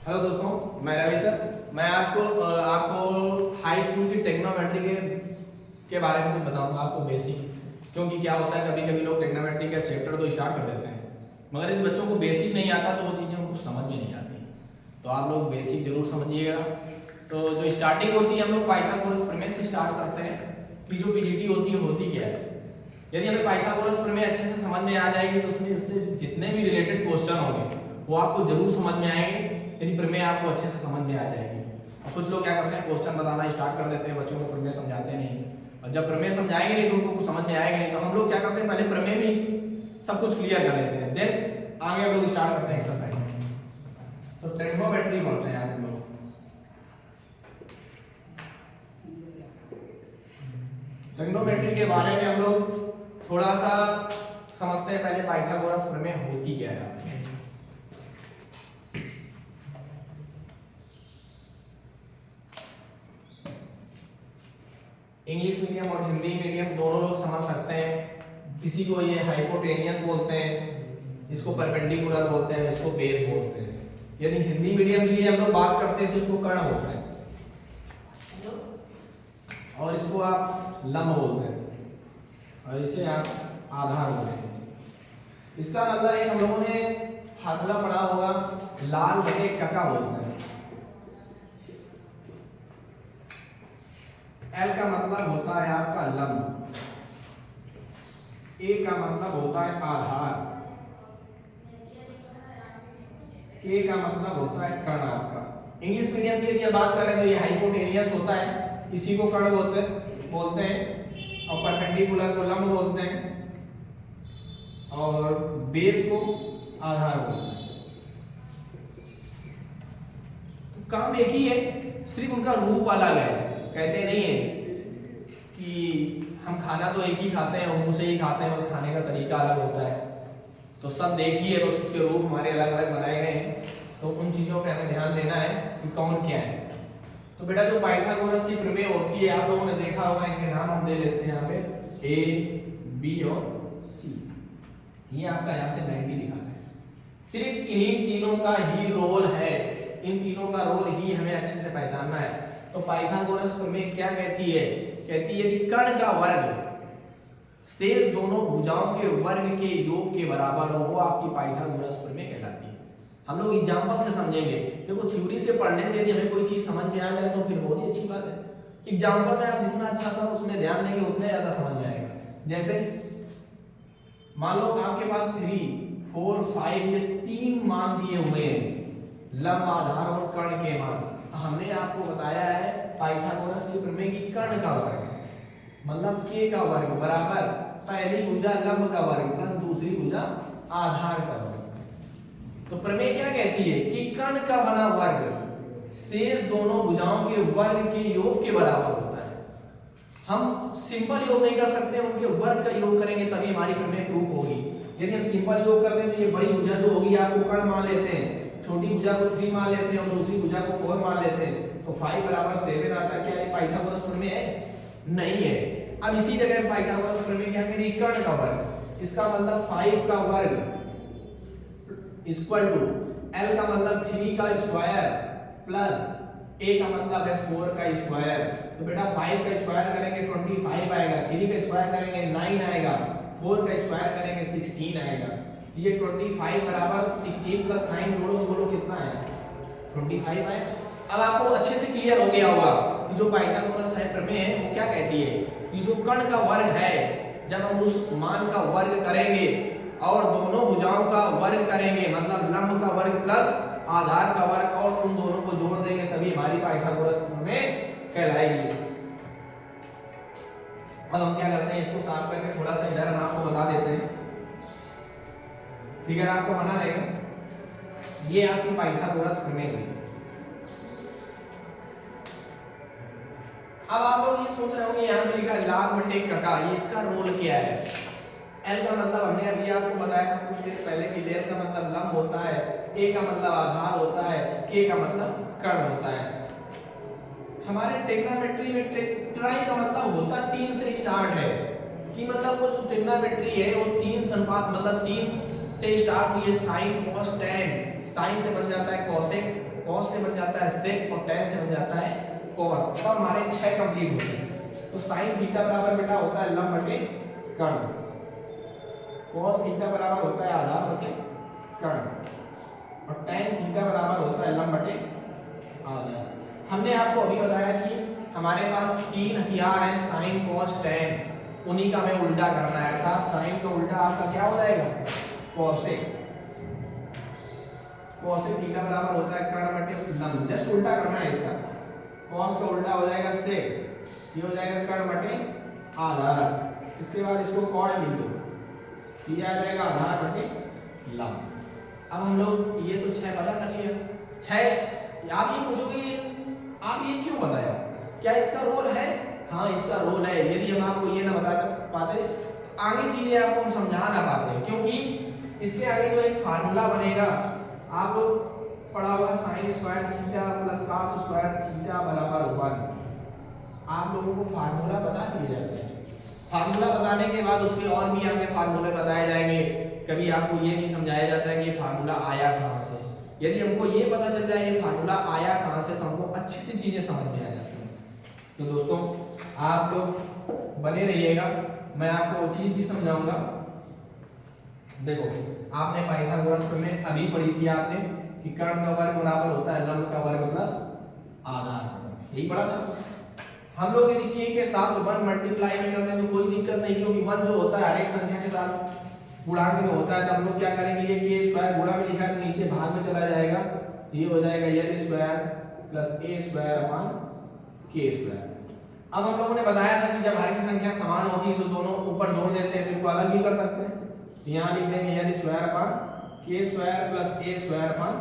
Hello दोस्तों, मैं Ravi sir. मैं आज को आपको हाई स्कूल की टेक्नोमेट्री के बारे में कुछ बताऊंगा, आपको बेसिक। क्योंकि क्या होता है, कभी कभी लोग टेक्नोमेट्री का चैप्टर तो स्टार्ट कर देते हैं, मगर यदि बच्चों को बेसिक नहीं आता तो वो चीज़ें उनको समझ में नहीं आती। तो आप लोग बेसिक जरूर समझिएगा। तो जो स्टार्टिंग होती है, हम लोग पाइथागोरस प्रमेय से स्टार्ट करते हैं कि जो पीजीटी होती क्या है। यदि हमें पाइथागोरस प्रमेय अच्छे से समझ में आ जाएगी तो उसमें इससे जितने भी रिलेटेड क्वेश्चन होंगे वो आपको जरूर समझ में आएंगे, यदि प्रमेय आपको अच्छे से समझ में आ जाएगी। और कुछ लोग क्या करते हैं, क्वेश्चन बताना स्टार्ट कर देते हैं, बच्चों को प्रमेय समझाते नहीं। और जब प्रमेय समझाएंगे नहीं तो उनको कुछ समझ में आएगा नहीं, तो हम लोग क्या करते हैं, पहले प्रमेय में ही सब कुछ क्लियर कर लेते हैं, देन आगे हम लोग स्टार्ट करते हैं एक्सरसाइज। तो ट्रिग्नोमेट्री बोलते हैं आज हम लोग। ट्रिग्नोमेट्री के बारे में हम लोग थोड़ा सा समझते हैं। पहले पाइथागोरस प्रमेय होती क्या है। इंग्लिश मीडियम और हिंदी मीडियम दोनों लोग समझ सकते हैं। किसी को ये हाइपोटेनियस बोलते हैं, इसको परपेंडिकुलर बोलते हैं, इसको बेस बोलते हैं। यदि हिंदी मीडियम के लिए हम लोग बात करते हैं तो इसको कर्ण बोलते हैं और इसको आप लंब बोलते हैं और इसे आप आधार बोलते हैं। इसका मतलब है हम लोगों ने फार्मूला पढ़ा होगा, लाल बटे कका बोलते हैं। L का मतलब होता है आपका लंब, A का मतलब होता है आधार, K का मतलब होता है कर्ण आपका। इंग्लिश मीडियम की यदि बात करें तो ये हाइपोटेनियस होता है, इसी को कर्ण बोलते हैं और परपेंडिकुलर को लंब बोलते हैं और बेस को आधार बोलते हैं। तो काम एक ही है, सिर्फ उनका रूप अलग है। कहते नहीं है कि हम खाना तो एक ही खाते हैं और मुंह से ही खाते हैं, बस खाने का तरीका अलग होता है। तो सब देखिए, बस उसके रूप हमारे अलग अलग बनाए गए हैं। तो उन चीज़ों पे हमें ध्यान देना है कि कौन क्या है। तो बेटा जो पाइथागोरस की प्रमेय होती है, आप लोगों ने देखा होगा, इनके नाम हम दे लेते हैं यहाँ पे A, B और C। ये आपका यहाँ से 90 दिखाता है। सिर्फ इन्हीं तीनों का ही रोल है, इन तीनों का रोल ही हमें अच्छे से पहचानना है। तो पाइथागोरस प्रमेय क्या कहती है? कहती है कि कर्ण का वर्ग शेष दोनों भुजाओं के वर्ग के योग के बराबर हो, वो आपकी पाइथागोरस प्रमेय कहलाती है। हम लोग एग्जांपल से समझेंगे। देखो, थ्योरी से पढ़ने से यदि हमें कोई चीज समझ में आ जाए तो फिर बहुत ही अच्छी बात है। एग्जांपल में आप जितना अच्छा सा उसमें ध्यान देंगे उतना ज्यादा समझ में आएगा। जैसे मान लो आपके पास 3, 4, 5 ये 3 मान दिए हुए हैं, लंब, आधार और कर्ण के मान। हमने आपको बताया है पाइथागोरस की प्रमेय की कर्ण का वर्ग मतलब k का वर्ग बराबर पहली भुजा लंब का वर्ग प्लस दूसरी भुजा आधार का वर्ग। तो प्रमेय क्या कहती है कि कर्ण का बना वर्ग शेष दोनों भुजाओं के वर्ग के योग के बराबर होता है। हम सिंपल योग नहीं कर सकते, उनके वर्ग का योग करेंगे तभी हमारी प्रमेय प्रूफ होगी। यदि हम सिंपल योग करते हैं तो ये बड़ी भुजा जो होगी आपको कर्ण मान लेते हैं, छोटी भुजा को 3 मान लेते हैं और दूसरी भुजा को 4 मान लेते हैं, तो 5 बराबर 7 आता। क्या ये पाइथागोरस प्रमेय है? नहीं है। अब इसी जगह पाइथागोरस प्रमेय क्या है, कर्ण का वर्ग, इसका मतलब 5 का वर्ग इक्वल टू L का मतलब 3 का स्क्वायर प्लस A का मतलब है 4 का स्क्वायर। तो बेटा 5 का स्क्वायर करेंगे 25 आएगा, 3 का स्क्वायर करेंगे 9 आएगा, 4 का स्क्वायर करेंगे 16 आएगा। ये 25 बराबर 16 प्लस 9 जोड़ो तो बोलो कितना है? 25 है। अब आपको अच्छे से क्लियर हो गया होगा कि जो पाइथागोरस है प्रमेय है वो क्या कहती है कि जो कर्ण का वर्ग है, जब हम उस मान का वर्ग करेंगे और दोनों भुजाओं का वर्ग करेंगे, मतलब लंब का वर्ग प्लस आधार का वर्ग, और उन दोनों को जोड़ देंगे तभी हमारी पाइथागोरस प्रमेय कहलाएगी। अब हम क्या करते हैं, इसको साफ करके थोड़ा सा इधर हम आपको बता देते हैं, फिगर आपको बना रहेगा। ये आपकी पाइथागोरस प्रमेय हुई। अब आप लोग ये सोच रहे होंगे यहाँ पे लिखा लाल बटे कका, ये इसका रोल क्या है? L का मतलब हमने अभी आपको बताया था कुछ देर पहले कि L का मतलब लंब होता है, A का मतलब आधार होता है, K का मतलब कर्ण होता है। हमारे ट्रिग्नोमेट्री में ट्राई का मतलब होता है 3 से स्टार्ट है, कि मतलब वो जो ट्रिग्नोमेट्री है वो 3 अनुपात मतलब 3 से स्टार्ट हुई है। Sine, cos, tan. साइन से बन जाता है कोसेक, कॉस से बन जाता है सेक और tan से बन जाता है कॉट। तो हमारे 6 कंप्लीट होते हैं। तो sin थीटा बराबर बेटा होता है लंब बटे कर्ण, cos थीटा बराबर होता है आधार बटे कर्ण और tan थीटा बराबर होता है लंब बटे आधार। हमने आपको अभी बताया कि हमारे पास 3 हथियार हैं sin cos tan, उन्हीं का हमें उल्टा करना है। अर्थात sin का उल्टा आपका क्या हो जाएगा cosec, cosec थीटा बराबर होता है कर्ण बटे लंब, जस्ट उल्टा करना है इसका। cos का उल्टा हो जाएगा sec, ये हो जाएगा कर्ण बटे आधार। इसके बाद इसको cot लिख दो, ये आ जाएगा आधार बटे लंब। अब हम लोग ये तो 6 पता कर लिया। 6 आप ये पूछोगे आप ये क्यों बताया, क्या इसका रोल है? हाँ इसका रोल है। यदि हम आपको ये ना बता पाते तो आगे चीजें आपको हम समझा ना पाते, क्योंकि इसके आगे जो एक फार्मूला बनेगा आप लोग पढ़ा होगा sin square theta plus cos square theta बराबर 1। आप लोगों को फार्मूला बता दिए जाते हैं। फार्मूला बताने के बाद उसके और भी आगे फार्मूले बताए जाएंगे। कभी आपको ये नहीं समझाया जाता है कि ये फार्मूला आया कहाँ से। यदि हमको ये पता चल जाए ये फार्मूला आया कहाँ से तो हमको अच्छी सी चीजें समझ में आ जाती हैं। तो दोस्तों आप लोग बने रहिएगा, मैं आपको वो चीज भी समझाऊंगा। देखो आपने पाइथागोरस में अभी पढ़ी थी आपने कि कर्ण का वर्ग बराबर होता है लंब का वर्ग प्लस आधार, यही पढ़ा था। हम लोग यदि k के साथ 1 मल्टीप्लाई में करते हैं तो कोई दिक्कत नहीं, क्योंकि 1 जो होता है हर एक संख्या के साथ गुणांक में होता है। तो हम लोग क्या करेंगे, ये k स्क्वायर गुणा में लिखा है तो नीचे भाग में चला जाएगा, ये हो जाएगा l square plus a square upon k square. अब हम लोगों ने बताया था कि जब हर की संख्या समान होती है तो दोनों ऊपर जोड़ देते हैं, इनको अलग भी कर सकते हैं। तो यहाँ लिख देंगे l square upon k square plus a square upon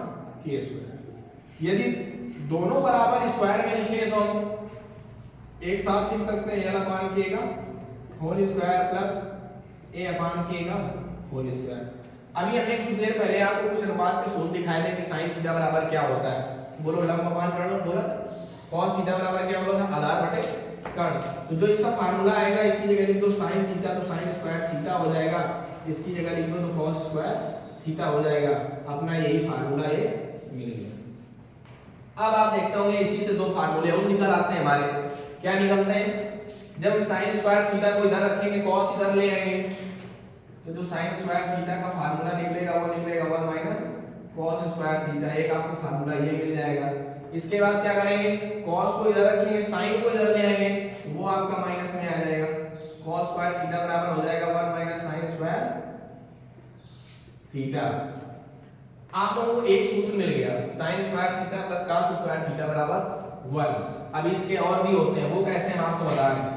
k square. यदि दोनों बराबर स्क्वायर में लिखे तो हम एक साथ लिख सकते हैं l अपॉन k का whole square plus a upon k का होल स्क्वायर। अभी हमने कुछ देर पहले आपको कुछ अनुपात के सूत्र दिखाए थे कि sin थीटा बराबर क्या होता है। बोलो लंब अपॉन कर्ण बोला, cos थीटा बराबर क्या बोला था आधार बटे कर्ण। तो जो इसका फार्मूला आएगा इसकी जगह लिख दो sin थीटा, तो sin स्क्वायर थीटा हो जाएगा, इसकी जगह लिख दो तो cos स्क्वायर थीटा हो जाएगा। अपना यही फार्मूला ये मिल गया। अब आप देखते होंगे इसी से दो फार्मूले और निकल आते हैं हमारे। क्या निकलते हैं, जब sin स्क्वायर थीटा को इधर रखेंगे cos इधर ले आएंगे तो जो sin स्क्वायर थीटा का फार्मूला निकलेगा वो निकलेगा 1 माइनस cos स्क्वायर थीटा। एक आपको फार्मूला ये मिल जाएगा। इसके बाद क्या करेंगे, cos को इधर रखेंगे sin को इधर ले आएंगे, वो आपका माइनस में आ जाएगा। cos स्क्वायर थीटा बराबर हो जाएगा 1 माइनस sin स्क्वायर थीटा। आप लोगों को एक सूत्र मिल गया, sin square theta plus cos square theta बराबर 1। अब इसके और भी होते हैं, वो कैसे हम आपको बता रहे हैं।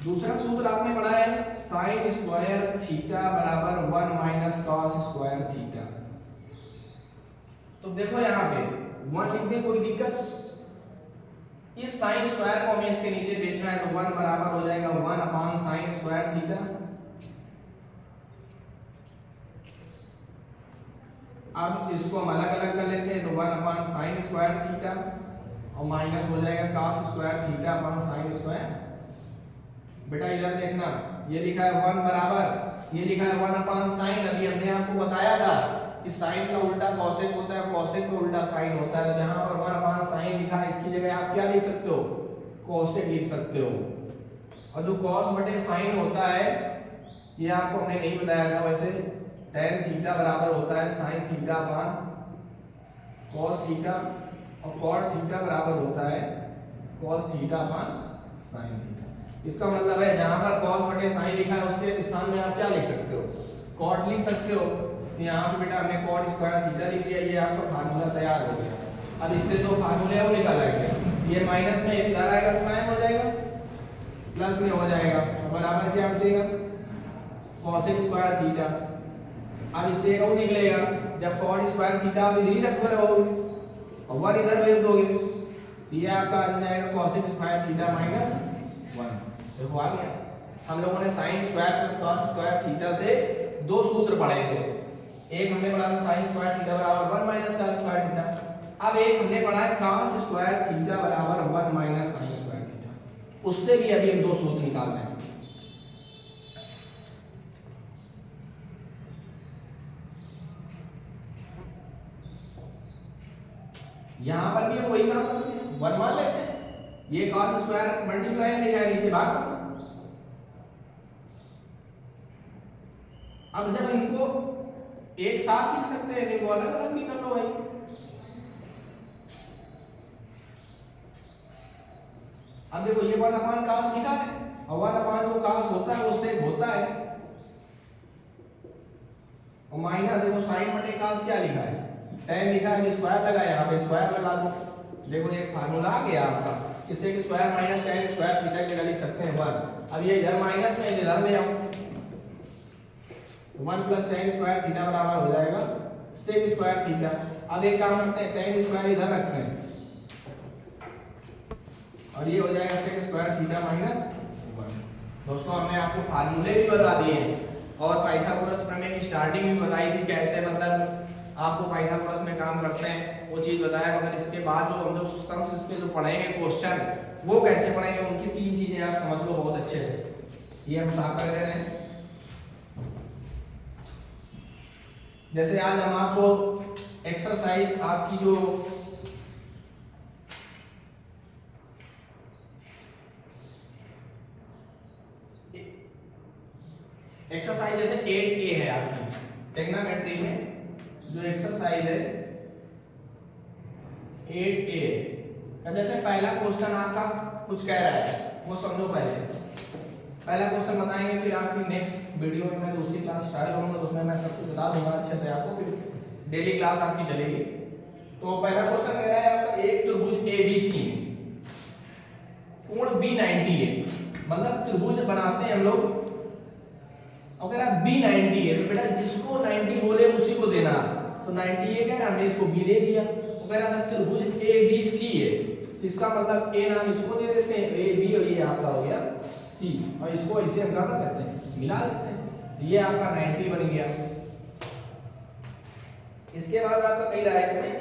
दूसरा सूत्र आपने पढ़ा है sin स्क्वायर थीटा बराबर 1 माइनस cos स्क्वायर थीटा। तो देखो यहाँ पे 1 लिख दें, कोई दिक्कत। इस sin स्क्वायर को हमें इसके नीचे भेजना है तो 1 बराबर हो जाएगा 1 अपॉन sin स्क्वायर थीटा। अब इसको हम अलग अलग कर लेते हैं तो 1 अपॉन sin स्क्वायर थीटा और माइनस हो जाएगा cos square theta upon sin square. बेटा इधर देखना, ये लिखा है 1 बराबर, ये लिखा है 1 अपॉन sin। अभी हमने आपको बताया था कि sin का उल्टा cosec होता है, cosec का उल्टा sin होता है। तो जहां पर 1 अपॉन sin लिखा है इसकी जगह आप क्या लिख सकते हो, cosec लिख सकते हो। और जो cos बटे sin होता है ये आपको हमने नहीं बताया था वैसे, tan थीटा बराबर होता है sin theta upon cos theta और cot थीटा बराबर होता है cos theta upon sin theta. इसका मतलब है जहां पर cos बटे sin लिखा है उसके स्थान में आप क्या लिख सकते हो, cot लिख सकते हो। तो यहाँ पे बेटा हमने cot स्क्वायर थीटा लिख दिया, ये आपका फार्मूला तैयार हो गया। अब इससे दो फार्मूले और निकाल आएंगे, ये माइनस में इधर आएगा तो क्या हो जाएगा, प्लस में हो जाएगा, बराबर क्या बचेगा cosec स्क्वायर थीटा। अब इससे एक और निकलेगा, जब cot स्क्वायर थीटा आप इधर ही रखे रहोगे और 1 इधर भेज दोगे तो ये आपका आ जाएगा cosec स्क्वायर थीटा माइनस 1। देखो आ गया। हम लोगों ने sin square plus cos square theta से दो सूत्र पढ़े थे। एक हमने पढ़ा था sin स्क्वायर थीटा बराबर 1 माइनस cos स्क्वायर थीटा। अब एक हमने पढ़ा है cos स्क्वायर थीटा बराबर 1 माइनस साइन स्क्वायर थीटा, उससे भी अभी हम दो सूत्र निकाल रहे हैं। यहां पर भी हम वही काम करते हैं, 1 मान लेते हैं, ये cos स्क्वायर मल्टीप्लाई में लिखा है, नीचे भाग करो। अब जब इनको एक साथ लिख सकते हैं, इनको अलग अलग भी कर लो भाई। अब देखो ये 1 अपान cos लिखा है, और 1 अपान जो cos होता है उससे होता है, और माइनस देखो sin बटे cos क्या लिखा है, tan लिखा है, स्क्वायर लगा, यहाँ पे स्क्वायर लगा दो। देखो एक फार्मूला आ गया आपका, इससे कि square minus tan square theta की जगह लिख सकते हैं 1। अब ये इधर माइनस में इधर ले आओ, 1 प्लस tan स्क्वायर थीटा बराबर हो जाएगा sec स्क्वायर थीटा। अब एक काम करते हैं, tan स्क्वायर इधर रखते हैं, और ये हो जाएगा sec स्क्वायर थीटा माइनस 1। दोस्तों हमने आपको फार्मूले भी बता दिए हैं, और पाइथागोरस प्रमेय की स्टार्टिंग भी बताई थी, कैसे मतलब आपको पाइथागोरस में काम करते हैं वो चीज बताया। मगर इसके बाद जो हम लोग सम्स इसके जो पढ़ेंगे क्वेश्चन, वो कैसे पढ़ेंगे, उनकी 3 चीजें आप समझ लो बहुत अच्छे से। ये हम साफ कर ले रहे हैं। जैसे आज हम आपको एक्सरसाइज आपकी जो एक्सरसाइज जैसे 8A है आपकी ट्रिग्नोमेट्री में, जो एक्सरसाइज है 8A का, जैसे पहला क्वेश्चन आपका कुछ कह रहा है वो समझो। पहला क्वेश्चन बताएंगे, फिर आपकी नेक्स्ट वीडियो में मैं दूसरी क्लास स्टार्ट करूंगा, तो उसमें मैं सब कुछ बता दूंगा अच्छे से आपको, फिर डेली क्लास आपकी चलेगी। तो पहला क्वेश्चन कह रहा है आपका एक त्रिभुज ABC कोण B90 है, मतलब त्रिभुज बनाते हैं हम लोग, और कह रहा है B90 है, तो बेटा जिसको 90 बोले उसी को देना। तो 90 ये कह रहा है, हमने इसको B दे दिया। वो कह रहा था त्रिभुज ABC है, तो इसका मतलब A नाम इसको दे देते हैं, AB, और ये आपका हो गया C, और इसको इसे हम क्या कहते हैं, मिला देते हैं। ये आपका 90 बन गया। इसके बाद आपका कह रहा है इसमें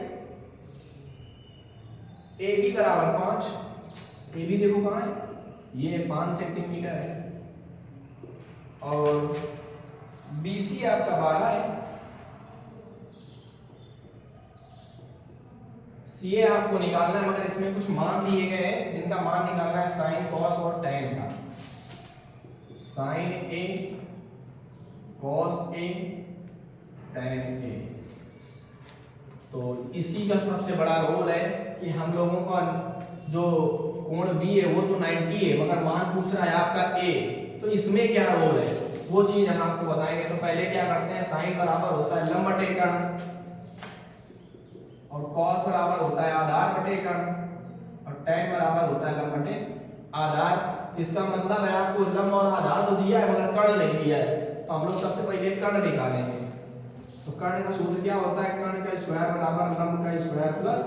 AB बराबर 5, AB देखो कहाँ है, ये 5 सेंटीमीटर है, और BC आपका 12 है, CA आपको निकालना है, मगर इसमें कुछ मान दिए गए हैं जिनका मान निकालना है साइन, कॉस और tan का। Sine A, cos A, tan A। तो इसी का सबसे बड़ा रोल है कि हम लोगों का जो कोण B है वो तो 90 है, मगर मान पूछ रहा है आपका A, तो इसमें क्या रोल है वो चीज हम आपको बताएंगे। तो पहले क्या करते हैं, साइन बराबर होता है लंब बटे कर्ण, और कॉस बराबर होता है आधार बटे कर्ण, और tan बराबर होता है लंब बटे आधार। इसका मतलब है आपको लंब और आधार तो दिया है मगर कर्ण नहीं दिया है, तो हम लोग सबसे पहले कर्ण निकालेंगे। तो कर्ण का सूत्र क्या होता है, कर्ण का स्क्वायर बराबर लंब का स्क्वायर प्लस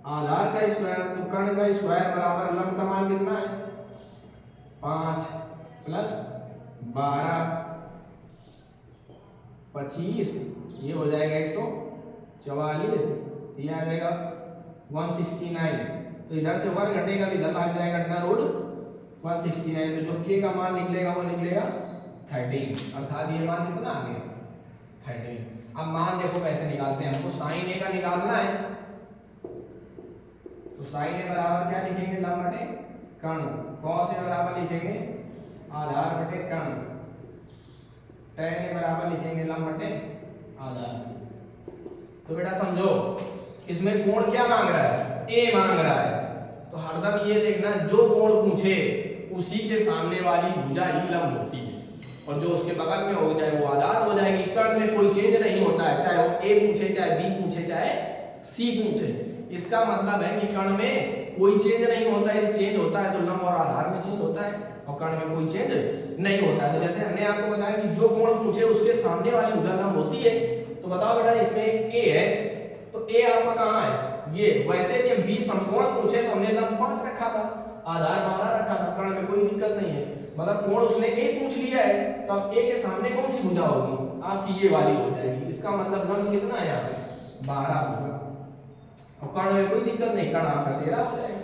आधार का स्क्वायर। तो कर्ण का स्क्वायर बराबर लंब का मान कितना है, 5 प्लस 12 25, ये हो जाएगा 144, ये आ जाएगा 169। तो इधर से वर्ग घटेगा, इधर आ जाएगा अंडर रूट 169। तो जो k का मान निकलेगा वो निकलेगा 13, अर्थात ये मान कितना आ गया 13। अब मान देखो कैसे निकालते हैं, हमको साइन A का निकालना है। तो साइन A बराबर क्या लिखेंगे, लंब बटे कर्ण, कॉस A बराबर लिखेंगे आधार बटे कर्ण, tan A बराबर लिखेंगे लंब बटे आधार। तो बेटा समझो इसमें कोण क्या मांग रहा है, A मांग रहा है। तो हरदम ये देखना जो कोण पूछे उसी के सामने वाली भुजा ही लंब होती है, और जो उसके बगल में हो जाए वो आधार हो जाएगी। कर्ण में कोई चेंज नहीं होता है, चाहे वो A पूछे, चाहे B पूछे, चाहे C पूछे। इसका मतलब है कि कर्ण में कोई चेंज नहीं होता है, यदि चेंज होता है तो लंब और आधार में चेंज होता है, और कर्ण में कोई चेंज नहीं होता है। तो जैसे हमने आपको बताया कि जो कोण पूछे उसके सामने वाली भुजा लंब होती है। तो बताओ बेटा इसमें A है, तो A आपका कहाँ है, ये। वैसे भी हम 20 समकोण पूछे तो हमने लंब 5 रखा था, आधार 12 रखा था, कर्ण में कोई दिक्कत नहीं है। मगर कोण उसने A पूछ लिया है, तो अब A के सामने कौन सी भुजा होगी, आपकी ये वाली हो जाएगी। इसका मतलब लंब कितना है यहाँ पे 12 होगा, और कर्ण में कोई दिक्कत नहीं, कर्ण आपका 13 हो जाएगा।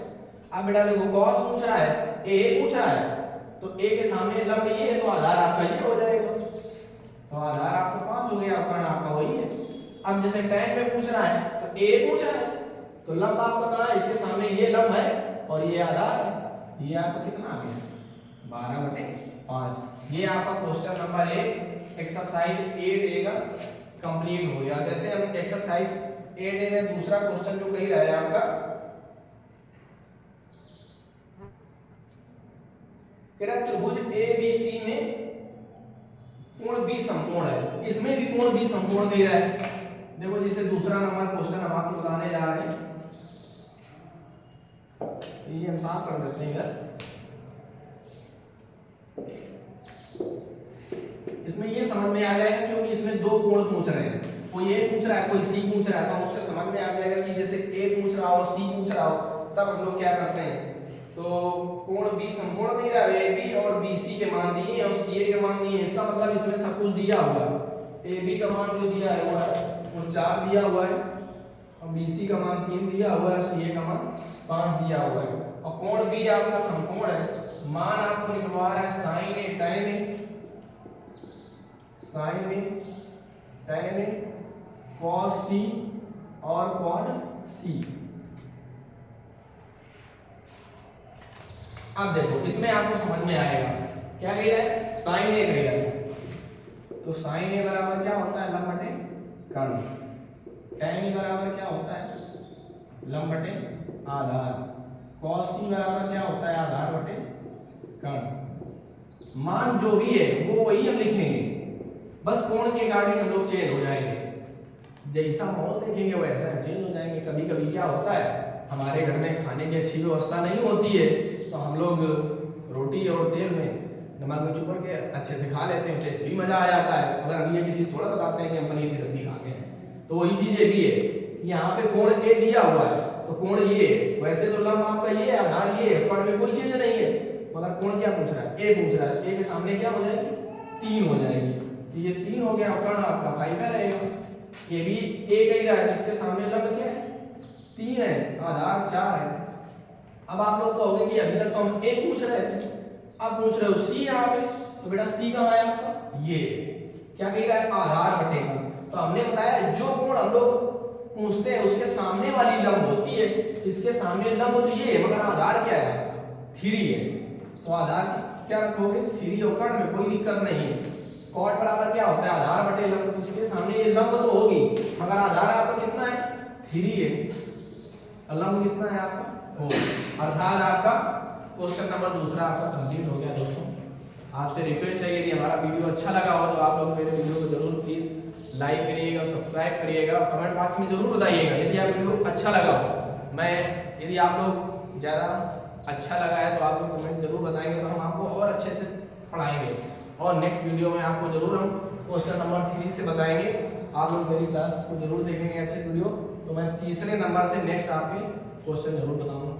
अब बेटा देखो cos पूछ रहा है, a पूछ रहा है, तो a के सामने लंब ये है तो आधार आपका ये हो जाएगा, तो आधार आपका 5 हो गया, कर्ण आपका वही है। अब जैसे tan में पूछ रहा है तो a पूछ रहा है, तो लंब आपका कहाँ है, इसके सामने ये लंब है और ये आधार है, ये आपका कितना आ गया 12/5। ये आपका क्वेश्चन नंबर 1 एक्सरसाइज 8A का कंप्लीट हो गया। जैसे हम एक्सरसाइज 8A में दूसरा क्वेश्चन जो कही रहा है आपका कह रहा त्रिभुज ABC में कोण B समकोण है, इसमें भी कोण B समकोण कही रहा है। देखो जैसे दूसरा नंबर क्वेश्चन हम आपको बताने जा रहे हैं, ये हम साफ कर देते हैं इधर। इसमें ये समझ में आ जाएगा क्योंकि इसमें दो कोण पूछ रहे हैं, कोई ए पूछ रहा है कोई सी पूछ रहा है, तो उससे समझ में आ जाएगा कि जैसे ए पूछ रहा हो सी पूछ रहा हो तब हम लोग क्या करते हैं, तो कोण बी समकोण नहीं रहा है, ए बी और बी सी के मान दिए और सी ए के मान दिए, इसका मतलब इसमें सब कुछ दिया हुआ है। ए बी का मान जो दिया है वो 4 दिया हुआ है और बी सी का मान 3 दिया हुआ है, सी ए का मान 5 दिया हुआ है और कोण बी आपका समकोण है। मान आपको निकलवा रहा है साइन ए tan ए, साइन ए tan ए cos c और quad c। अब देखो इसमें आपको समझ में आएगा क्या कह रहा है, साइन ए कह रहा है, तो साइन ए बराबर क्या होता है लंब बटे कर्ण, tan ए बराबर क्या होता है लंब बटे आधार, cos c बराबर क्या होता है आधार बटे कर्ण। मान जो भी है वो वही हम लिखेंगे, बस कोण के अकॉर्डिंग हम लोग चेंज हो जाएंगे, जैसा माहौल देखेंगे वैसा चेंज हो जाएंगे। कभी कभी क्या होता है हमारे घर में खाने की अच्छी व्यवस्था नहीं होती है तो हम लोग रोटी और तेल में नमक में चुपड़ के अच्छे से खा लेते हैं, टेस्ट भी मजा आ जाता है। अगर हम ये किसी थोड़ा बताते हैं कि हम पनीर की सब्जी खाते हैं तो वही चीज ये भी है, यहाँ पे कोण ए दिया हुआ है तो कोण ये, वैसे तो लंब आपका ये है आधार ये है, कोण में कोई चीज नहीं है, मगर कोण क्या पूछ रहा है ए पूछ रहा है, ए के सामने क्या हो जाएगी 3 हो जाएगी, तो ये 3 हो गया, कर्ण आपका 5 रहेगा। ये भी ए कही रहा है, इसके सामने लंब क्या है 3 है, आधार 4 है। अब आप लोग कहोगे कि अभी तक तो हम ए पूछ रहे थे, अब पूछ रहे हो सी यहाँ पे, तो बेटा सी कहाँ है आपका, ये क्या कह रहा है आधार बटे कर्ण। तो हमने बताया जो कोण हम लोग पूछते हैं उसके सामने वाली लंब होती है, इसके सामने लंब तो ये है मगर आधार क्या है आपका 3 है, तो आधार क्या रखोगे 3 और कर्ण में कोई दिक्कत नहीं है। कॉट बराबर क्या होता है आधार बटे लंब, तो इसके सामने ये लंब तो होगी मगर आधार आपका कितना है 3 है, लंब कितना है आपका 4, अर्थात आपका क्वेश्चन नंबर दूसरा आपका कंप्लीट हो गया। दोस्तों आपसे रिक्वेस्ट है यदि हमारा वीडियो अच्छा लगा हो तो आप लोग मेरे वीडियो को जरूर प्लीज लाइक करिएगा, सब्सक्राइब करिएगा और कमेंट बॉक्स में जरूर बताइएगा यदि आप वीडियो अच्छा लगा हो। मैं यदि आप लोग ज़्यादा अच्छा लगा है तो आप लोग कमेंट जरूर बताएंगे तो हम आपको और अच्छे से पढ़ाएंगे और नेक्स्ट वीडियो में आपको जरूर हम क्वेश्चन नंबर 3 से बताएंगे। आप लोग मेरी क्लास को जरूर देखेंगे अच्छे वीडियो, तो मैं तीसरे नंबर से नेक्स्ट आपके क्वेश्चन जरूर बताऊंगा।